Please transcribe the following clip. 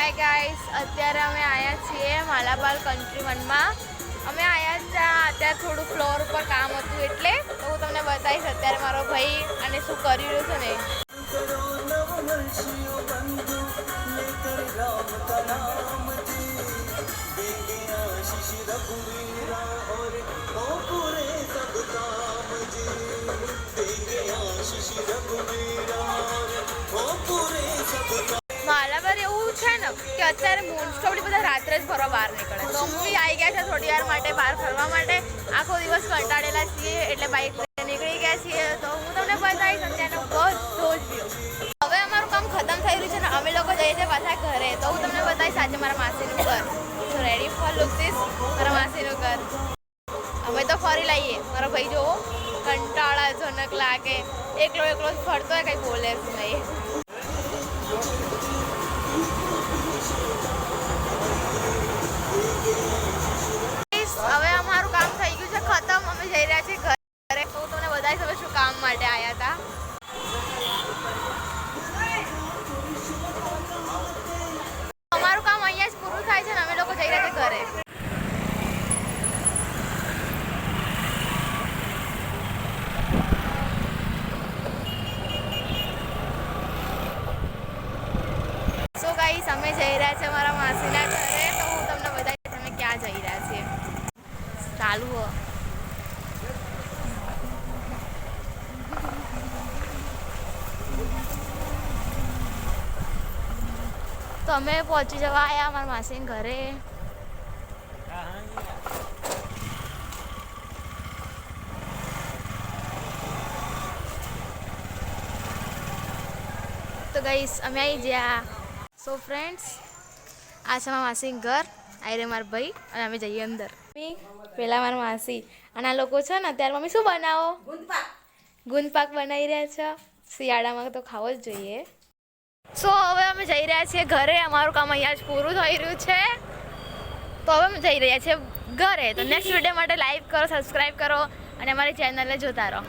Hi guys, અત્યારે અમે આવ્યા છીએ માલાબાર કન્ટ્રી વનમાં. અમે આવ્યા હતા અત્યારે થોડું ફ્લોર ઉપર કામ હતું એટલે તો હું તમને બતાવીશ અત્યારે મારો ભાઈ અને શું કરી રહ્યો છે ને. માલાબાર એવું છે ને કે અત્યારે મોસ્ટ ઓફલી બધા રાત્રે જ ફરવા બહાર નીકળે. તો અમે બી આવી ગયા છે થોડી વાર માટે બહાર ફરવા માટે. આખો દિવસ કંટાળેલા છીએ એટલે બાઇક લઈને નીકળી ગયા છીએ. તો હું તમને બતાવીશ અત્યારનો બધો જ વ્યૂ. હવે અમારું કામ ખતમ થઈ રહ્યું છે ને અમે લોકો જઈએ છીએ પાછા ઘરે. તો હું તમને બતાવીશ આજે મારા માસીનું ઘર. તો રેડી ફોર લુક ધીસ મારા માસીનું ઘર. અમે તો ફરી લઈએ. મારો ભાઈ જોવો કંટાળાજનક લાગે, એકલો એકલો જ ફરતો હોય, કંઈ બોલે જ નહીં. હવે અમારું કામ થઈ ગયું છે ખતમ. અમે જઈ રહ્યા છીએ ઘરે. તો હું તમને બતાવીશ હવે શું કામ માટે આવ્યા હતા. અમારું કામ અહીંયા જ પૂરું થાય છે ને અમે લોકો જઈ રહ્યા છીએ ઘરે. સો ગાઈસ અમે જઈ રહ્યા છીએ મારા માસીના ઘરે. તો હું તમને બતાવીશ અમે ક્યાં જઈ રહ્યા છીએ. ચાલુ હો તો અમે પહોંચી જવા આવ્યા મારા માસીના ઘરે. તો ગાઈસ અમે આવી ગયા. સો ફ્રેન્ડ્સ આ છે મારા માસીનું ઘર. આ રે મારા ભાઈ અને અમે જઈએ અંદર. પેલા મારા માસી અને આ લોકો છે ને અત્યારે મમ્મી શું બનાવો? ગુંદપાક બનાવી રહ્યા છે. શિયાળામાં તો ખાવો જ જોઈએ. સો હવે અમે જઈ રહ્યા છીએ ઘરે. અમારું કામ અહીંયા જ પૂરું થઈ રહ્યું છે. તો હવે અમે જઈ રહ્યા છીએ ઘરે. તો નેક્સ્ટ વિડીયો માટે લાઈક કરો, સબસ્ક્રાઈબ કરો અને અમારી ચેનલને જોતા રહો.